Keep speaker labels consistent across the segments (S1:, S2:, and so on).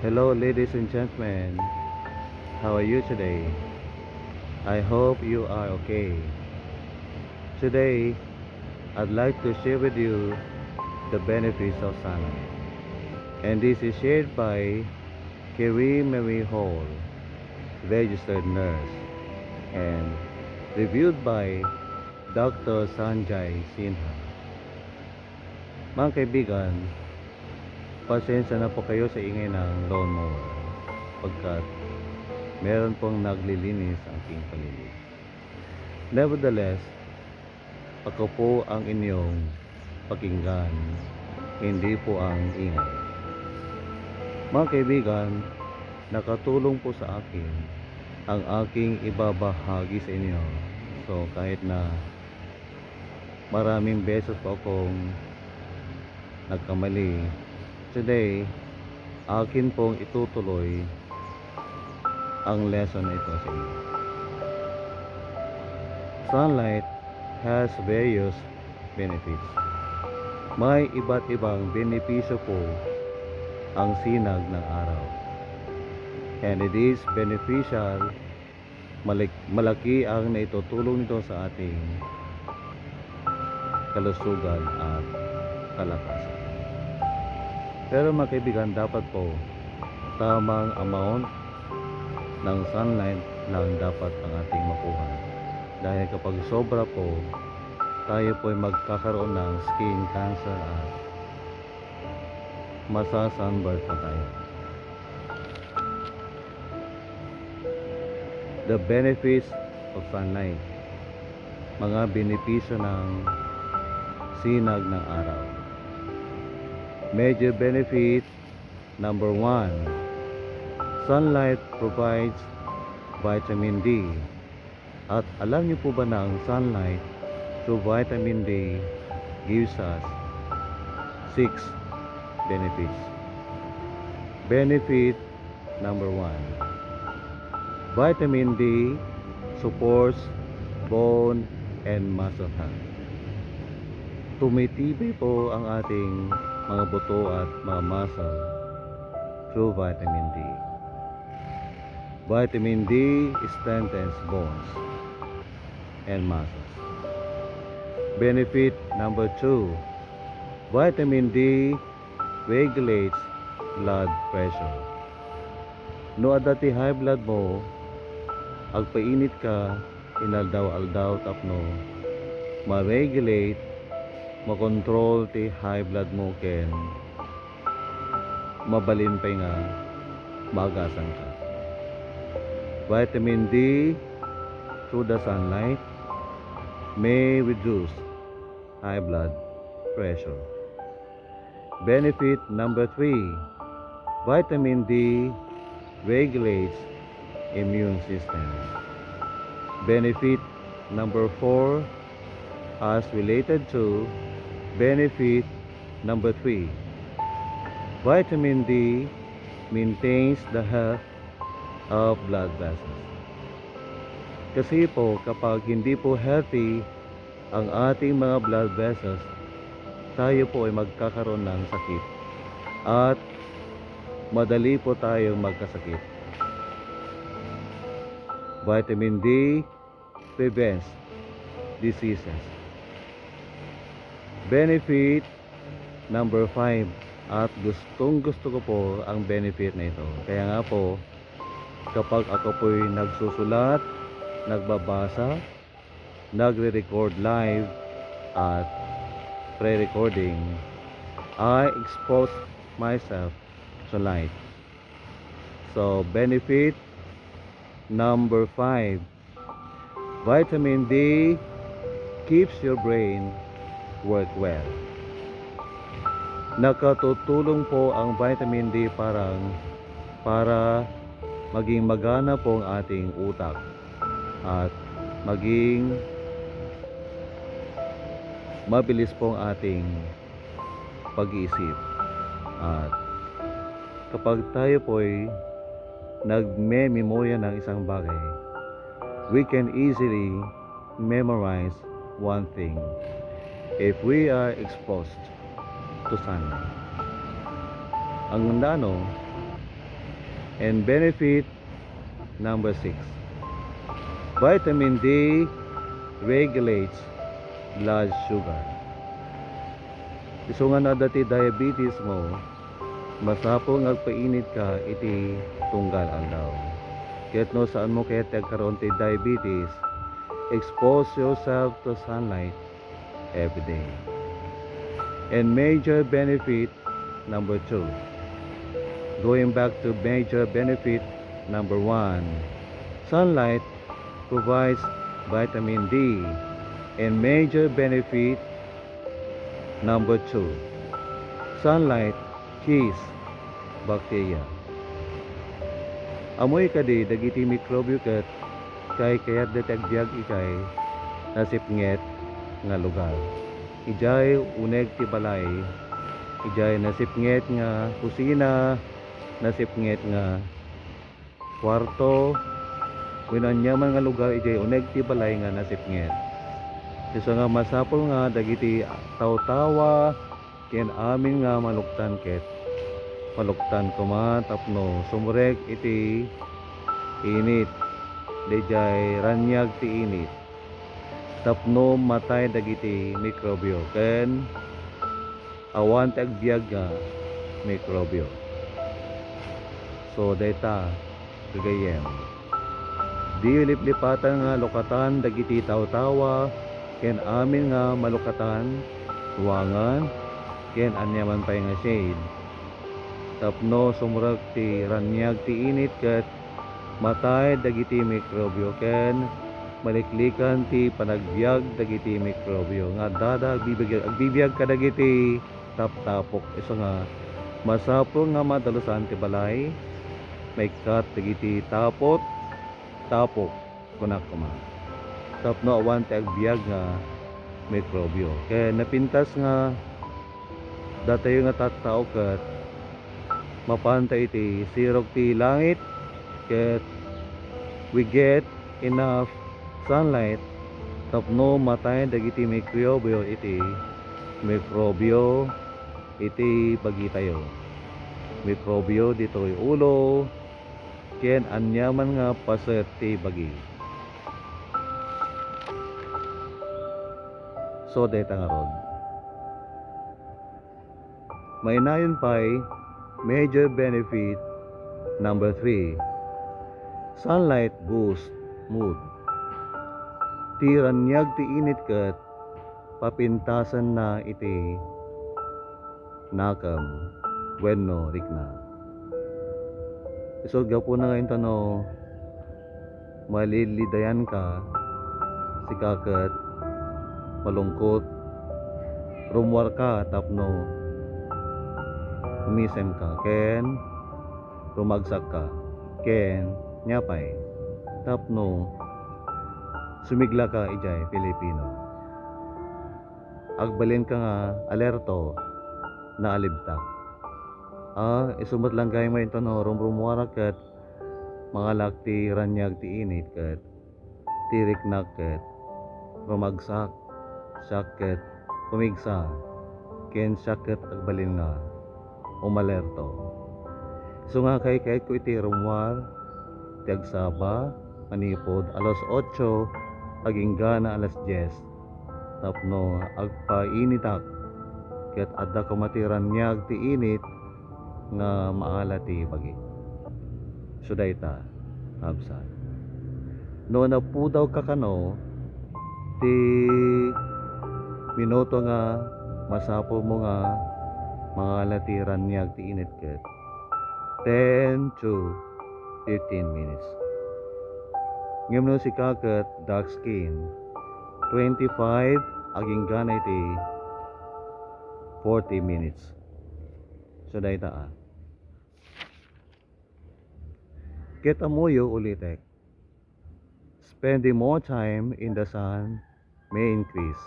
S1: Hello, ladies and gentlemen. How are you today? I hope you are okay. Today, I'd like to share with you the benefits of sunlight. And this is shared by Kerry Marie Hall, registered nurse, and reviewed by Dr. Sanjay Sinha. Mga kaibigan, pasensya na po kayo sa ingay ng lawnmower pagkat meron pong naglilinis ang aking paligid. Nevertheless, ako po ang inyong pakinggan, hindi po ang ingay. Mga kaibigan, nakatulong po sa akin ang aking ibabahagi sa inyo. So kahit na maraming beses po akong nagkamali, today, akin pong itutuloy ang lesson na ito sa inyo. Sunlight has various benefits. May iba't ibang benepisyo po ang sinag ng araw. And it is beneficial, malaki ang naitutulong nito sa ating kalusugan at kalakasan. Pero mga kaibigan, dapat po tamang amount ng sunlight lang dapat ang ating makuha. Dahil kapag sobra po, tayo po ay magkakaroon ng skin cancer at masasunburn pa tayo. The benefits of sunlight. Mga benepisyo ng sinag ng araw. Major benefit number 1. Sunlight provides vitamin D. At alam niyo po ba na ang sunlight through vitamin D gives us 6 benefits. Benefit number 1. Vitamin D supports bone and muscle health. Tumitibay po ang ating mga buto at mga muscle through vitamin D. Vitamin D strengthens bones and muscles. Benefit number 2. Vitamin D regulates blood pressure. No adati high blood mo, agpainit ka, inaldaw-aldaw tapno, ma-regulate, makontrol ti high blood mo ken mabalin pa nga magasan ka. Vitamin D through the sunlight may reduce high blood pressure. Benefit number 3. Vitamin D regulates immune system. Benefit number 4 as related to benefit number 3. Vitamin D maintains the health of blood vessels. Kasi po kapag hindi po healthy ang ating mga blood vessels, tayo po ay magkakaroon ng sakit at madali po tayong magkasakit. Vitamin D prevents diseases. Benefit number 5, at gustong gusto ko po ang benefit na ito. Kaya nga po, kapag ako po'y nagsusulat, nagbabasa, nagre-record live at pre-recording, I expose myself to light. So benefit number 5, vitamin D keeps your brain work well. Nakatutulong po ang vitamin D para maging magana po ang ating utak at maging mabilis po ang ating pag-iisip. At kapag tayo po ay nagme-memorya ng isang bagay, we can easily memorize one thing if we are exposed to sunlight. Ang nano, And benefit number 6. Vitamin D regulates blood sugar. So nga na dati diabetes mo, masapo ngagpainit ka iti tunggal aldaw. Kahit no saan mo kaya tagkaroon ti diabetes, expose yourself to sunlight every day. And major benefit number 2. Going back to major benefit number 1. Sunlight provides vitamin D. And major benefit number 2. Sunlight kills bacteria. Amoy kadi dagiti mikrobyo ket kay kayat detagbiag ikay nasipnget nga lugar. Ijay uneg ti balay, ijay nasipnget nga kusina, nasipnget nga kwarto, winanyaman nga lugar ijay uneg ti balay nga nasipnget. Isa nga masapol nga dagiti tawtawa ken amin nga maluktan ket maluktan kuma tapno sumurek iti init dejay ranyag ti init tapno matay dagiti mikrobyo ken awan ti agbiag nga mikrobyo. So dayta gagayem di liplipatan nga lokatan dagiti tawtawa ken amin nga malukatan ruangan ken anyaman pay nga shade tapno sumurag ti ranyag ti init ket matay dagiti mikrobyo ken maliklikan ti panagbiag dagiti mikrobyo nga dada agbibiyag ka dagiti taptapok. Iso nga masapol nga madalusan ti balay may kat dagiti tapot tapok kunak kuma tapno awan ti agbiag nga mikrobyo ken napintas nga datayo nga tattao ket mapantay iti sirok ti langit ket we get enough sunlight tapno matay dagiti mikrobyo iti bagi tayo. Mikrobyo ditoy ulo ken anyaman nga paset ti bagi. So dayta nga rod mainayon pay major benefit number 3. Sunlight boost mood. Ti ranyag ti init ket papintasan na iti nakam wenno rikna. Isod gapo na ngayon tano malilidayan ka sikaket malungkot rumwar ka tapno umisen ka ken rumagsak ka ken nyapay tapno sumigla ka ijay Pilipino agbalin ka nga alerto na alibtak isumat lang gay mo ito no rumrumwara ket mga lakti ranyag ti init ket tiriknak ket rumagsak sakit pumigsa ken sakit agbalin nga umalerto. So nga kay ko iti rumwar ti agsaba manipod alas 8 aging gana alas 10 tapno agpainitak ket adda kamatiran nyag ti init nga maala ti bagi. So dayta habsan no napudaw ka kano ti minuto nga masapo mo nga mga latiran niyag ti init ket 10 to 15 minutes. Ngem no si kaket dark skin 25 aging ganay ti 40 minutes. So dayta ket amuyo ulitek. Spending more time in the sun may increase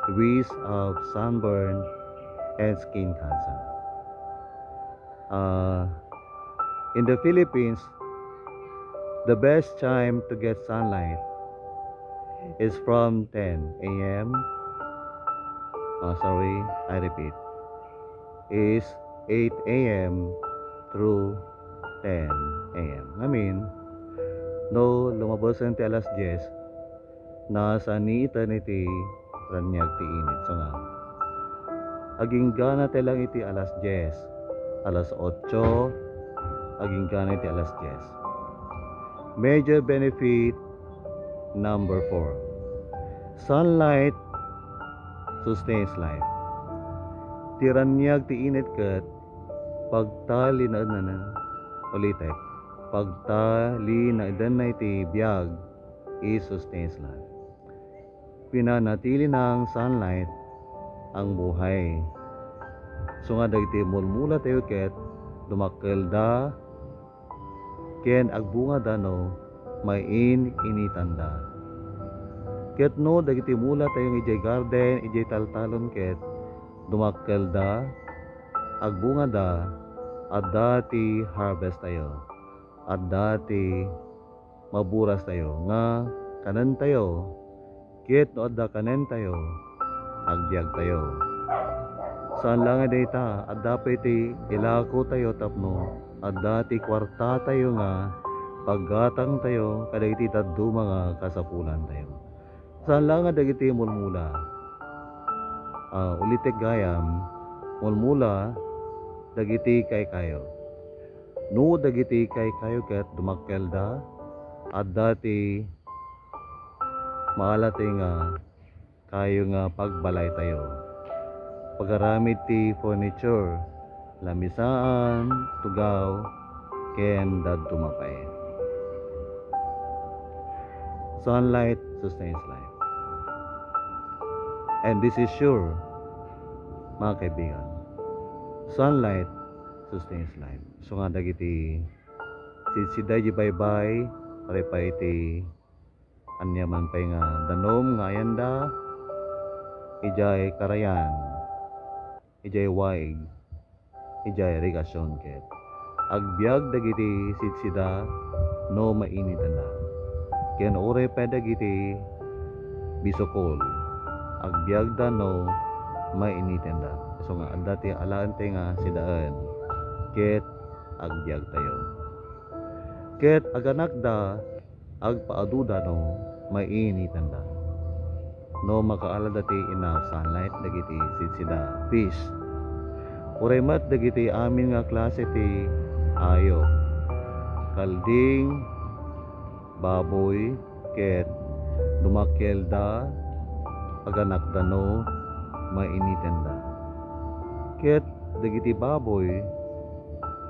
S1: the risk of sunburn and skin cancer. In the Philippines, the best time to get sunlight is from 10 a.m. I repeat, is 8 a.m. through 10 a.m. Ngamin, no lumabasan ti alas 10, nasa ni eternity ranyag ti init. So nga, aging gana te lang iti alas 10, alas 8, aging gana iti alas 10. Major benefit number 4. Sunlight sustains life. Tiranyag ti init ket pagtali na ulitek. Pagtali na idan na iti biyag is sustains life. Pinanatili ng sunlight ang buhay. So nga dagiti mulmula tayo ket dumakkel da ken agbunga da no main initanda. Ket no dagiti mula tayo ijay garden ijay taltalon ket dumakkel da agbunga da at dati harvest tayo at dati maburas tayo nga kanan tayo ket no adda kanen tayo agbiag tayo. Saan lang data at dapat ilako tayo tapno at dati kwarta tayo nga paggatang tayo kadagiti taddo mga kasapulan tayo. Saan lang dagiti mulmula ulitek gayam mulmula dagiti kay kayo. No dagiti kay kayo ket dumakkel da at dati maalati nga kayo nga pagbalay tayo. Pagaramid ti furniture, lamisaan, tugaw, ken dadto mapay. Sunlight sustains life. And this is sure, mga kaibigan. Sunlight sustains life. So nga dagiti siday di bye-bye, pare pa iti anyaman pay nga danom nga ayanda, ijay karayan, ijay waig, ijay regasyon ket agbyag dagiti sidsida no mainitan na ken ore pa dagiti bisokol agbyag da no mainitan da. So nga dati alaan tay nga sidaan ket agbyag tayo ket aganak da agpaaduda no mainitan da no makaala dati enough sunlight dagiti sidsida fish. Uray mat dagiti amin nga klase ti ayo, kalding, baboy, ket dumakkel da, aganak da no, mainitan da. Ket dagiti baboy,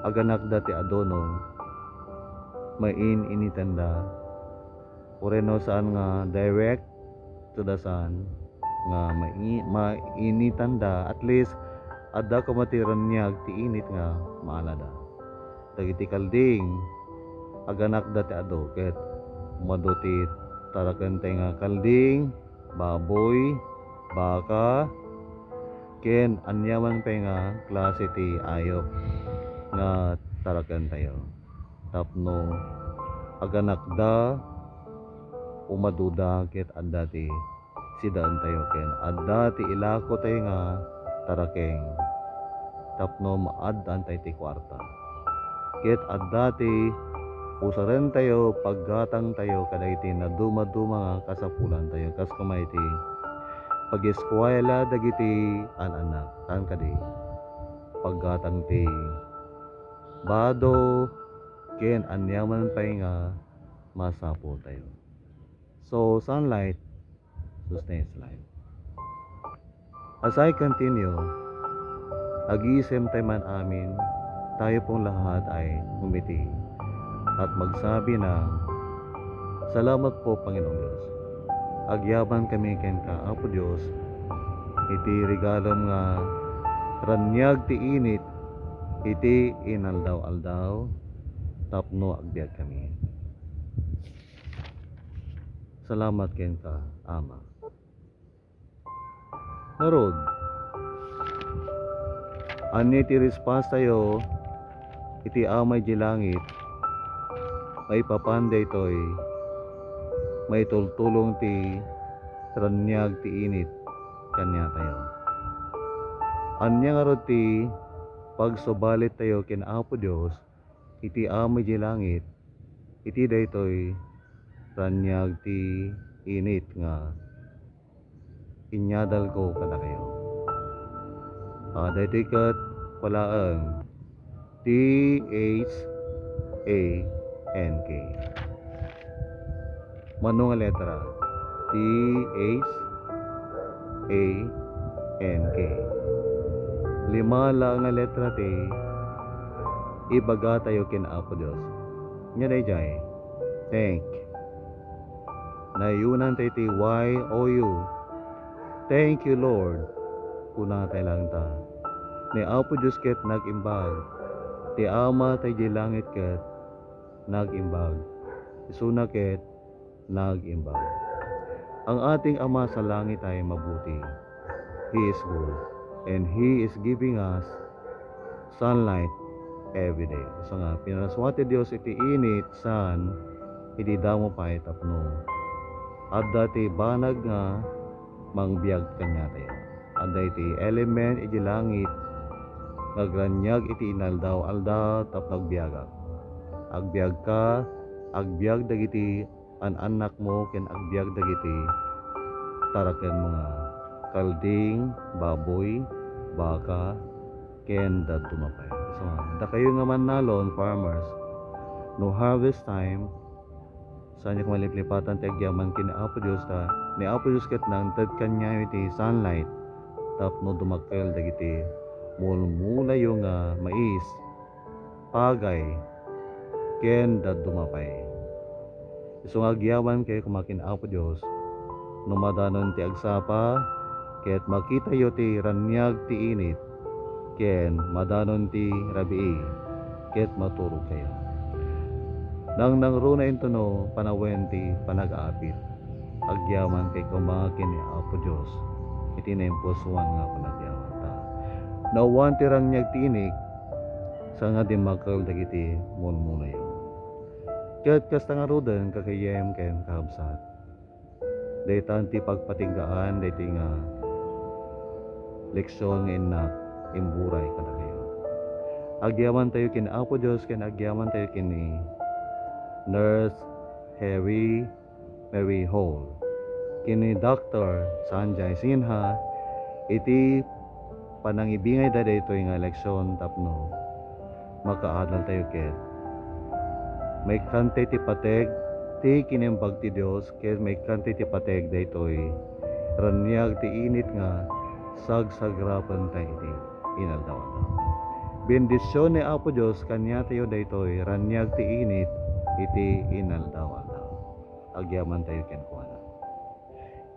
S1: aganak da ti adono, mainitan da. Uray no saan nga direct to the sun nga mainitan da, at least adda kamatiran niya ti init nga maalada. Dagiti kalding aganak da ti ado ket maduti taraken tay nga kalding, baboy, baka, ken anyaman pay nga klase ti ayop nga taraken tayo. Tapno aganak da umaduda ket adda ti sidaan tayo ken adda ti ilako tayo nga tarakeng tapno maaddan tayo ti kwarta ket adda ti usaren tayo paggatang tayo kadagiti na duma-duma nga kasapulan tayo kas kumay ti pag-eskwela dagiti anak kan kadi paggatang ti bado ken anyaman pay nga masapo tayo. So sunlight sustains life. As I continue, ag-iisem tayo man amin, tayo pong lahat ay umiti at magsabi ng salamat po Panginoon Diyos. Agyaban kami ken ka Apo Diyos, iti regalom nga ranyag ti init, iti inaldaw-aldaw, tapno agbiag kami. Salamat ken ka Ama. Narod, ani ti response tayo iti amay di langit may papanday toy may tultulong ti ranyag ti init kanya tayo. Anya nga ro ti pagsubalit tayo ken Apo Dios iti amoy di langit, iti daytoy ranyag ti init nga inyadal ko kada kayo. Daytoy ket palaeng THANK. Mano nga letra? THANK. Lima lang nga letra ti ibaga tayo kin Apo Dios. Nya dayjay. Thank. Nayunan tayo ti YOU. Thank you Lord. Kuna tayo lang ta. Ni Apo Dios ket nagimbag. Ti Ama tayo di langit ket nagimbag. Isuna ket nagimbag. Ang ating Ama sa langit ay mabuti. He is good. And He is giving us sunlight every day. So nga, pinaraswati Dios iti init san, iti damo pa itapno. At dati banag nga, mangbiag kanya tayo. At dati element iti langit, nagranyag iti inaldaw-aldaw tap nagbiagak. Agbiag ka, agbiag dagiti an anak mo, ken agbiag dagiti taraken mo nga kalding, baboy, baka, ken dadumapay. So, da kayo nga man nalon, farmers, no harvest time, saan niya kumaliplipatan ti agyaman kin Apo Dios ta, ni Apo Dios ket nang tad kanya iti sunlight, tapno dumakkel dagiti mulmula yung mais, pagay, ken dadumapay. So nga agyaman kay kumakin Apo Dios, numadanon ti agsapa, ket makita yo ti ranyag ti init, ken madanon ti rabii, ket maturog kayo. Nang nangruna ito no, panawen ti panag-aapit, agyaman kay kumakin ni Apo Dios, iti naimpusuan nga panagyaman ta. Nauwan ti ranyag ti inik, sa nga di makal dagiti munmuna yun. Ket kasta nga roden kakayem ken kahabsat. Daytan ti pagpatinggaan, dayti nga leksyon nga inak imburay kada kayo. Agyaman tayo kin Apo Dios, ken agyaman tayo kin ni Nurse Harry Mary Hall, kini Dr. Sanjay Sinha, iti panangibingay da daytoy nga leksyon tapno makaadal tayo ket may kante ti pateg ti kinimbag ti Dios, ket may kante ti pateg daytoy ranyag ti init nga sagsagrapan tayo iti inaldaw. Bendisyon ni Apo Dios kanya tayo daytoy ranyag ti init iti inaldaw-aldaw. Agyaman tayo ken kuana.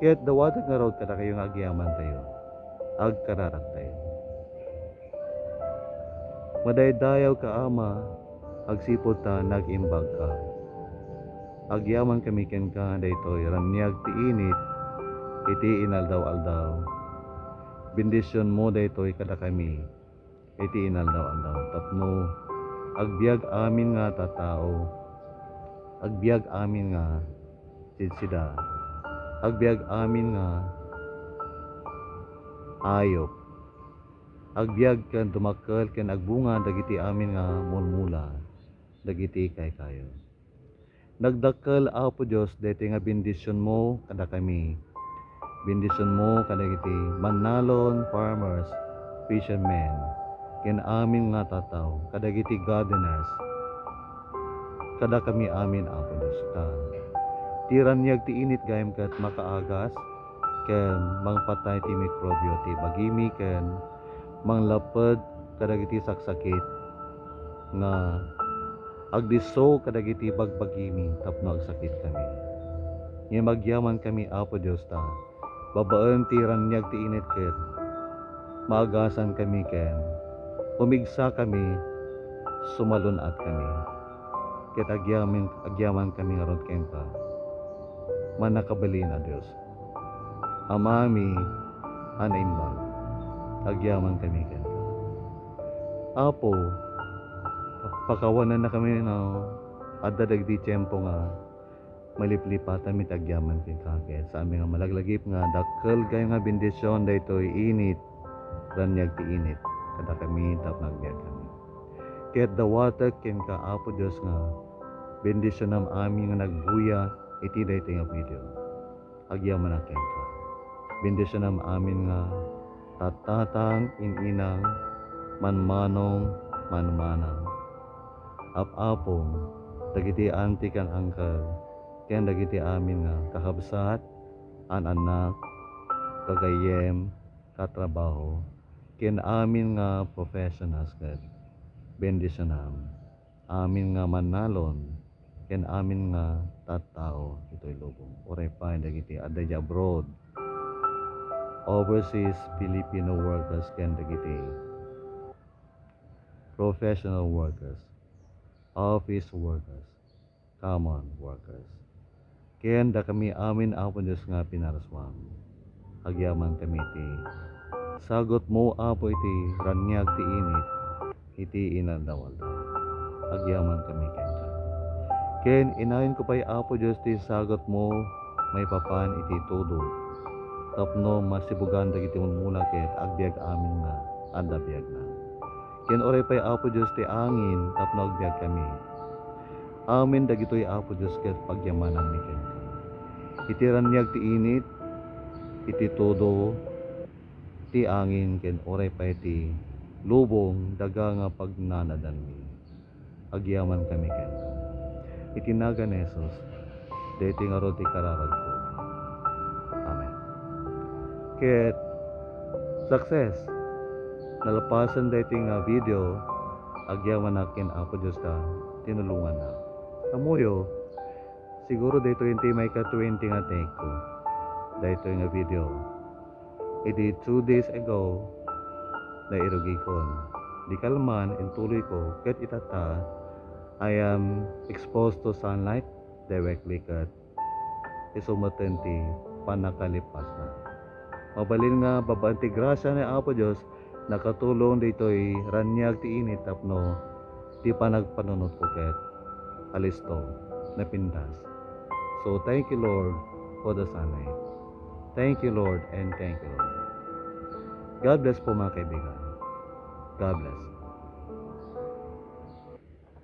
S1: Ket dawatag nga raw kada kayo nga agyaman tayo. Agkararak tayo. Madaydayaw ka Ama, agsipot ta nagimbag ka. Agyaman kami ken ka daytoy ranyag ti init iti inaldaw-aldaw. Bendisyon mo daytoy kada kami iti inaldaw-aldaw. Tapno agbiag amin nga tatao, agbiag amin nga sidsida, agbiag amin nga ayop, agbiag ken dumakkel ken agbunga dagiti amin nga mulmula, dagiti kay kayo. Nagdakkel Apo Dios daytoy nga bendisyon mo kada kami. Bendisyon mo kadagiti manalon farmers, fishermen, ken amin nga tataw, kadagiti gardeners, kada kami amin Apo Dios ka. Tiranyag ti init gayem ket makaagas, ken mangpatay ti mikrobyo ti bagimi, ken manglaped kadagiti saksakit nga agdiso kadagiti bagbagimi tapno agsakit kami. Nga magyaman kami Apo Dios ta, babaen ti ranyag ti init ket maagasan kami, ken umigsa kami, sumalunat kami. Ket agyaman kami ngaron ken ka, manakabali na Dios. Amami anaimbag, agyaman kami ken ka. Apo, pakawanan na kami no, adda dagiti tiyempo nga maliplipatan mit agyaman ken ka, ket sa aming nga malaglagip nga dakkel kayo nga bendisyon daytoy init, ranyag ti init kada kami tap nagbiag kami. Ket dawata ken ka Apo Dios nga bendisyon nam amin nga nagbuya iti daytoy nga video. Agyaman na ken ka. Bendisyon nam amin nga tatatang ininang manmanong manmanang. Apapong dagiti anti kan angkel ken dagiti amin nga kahabsat an anak kagayem katrabaho ken amin nga professionals ket bendisyon nam amin nga manalon ken amin nga tattao ito'y lubong. Oray pa dagiti adday abroad overseas Filipino workers ken dagiti professional workers, office workers, common workers. Ken da kami amin Apo Dios nga pinaraswam. Agyaman kami ti sagot mo Apo iti ranyag ti init iti inadawal. Agyaman kami ken ka. Ken inayon ko pa'y Apo Dios ti sagot mo may papan iti todo. Tapno masibugan dagiti mula ket agbiag amin nga adda biag na. Ken oray pa'y Apo Dios ti angin tapno agbiag kami. Amin dagitoy Apo Dios ket pagyamanan mi ken ka. Iti ranyag ti init iti todo ti angin ken oray pa'y ti lubong daga nga pagnanadan mi. Agyaman kami ken ka. Iti naga ni Jesus daytoy nga ro ti kararag ko. Amen. Ket success nalapasan daytoy nga video agyaman nakin Apo Dios ta tinulungan na. Amuyo siguro daytoy iti may ka-20 nga take ko. Daytoy nga video. Iti 2 days ago na irugikon. Di kalman intuloy ko ket itata I am exposed to sunlight directly ket isumatan ti panakalipas na. Mabalin nga babanti grasya ni Apo Dios nakatulong ditoy ranyag ti init tapno ti panagpanunot ko ket alisto na pindas. So thank you Lord for the sunlight. Thank you Lord and thank you Lord. God bless po mga kaibigan. God bless.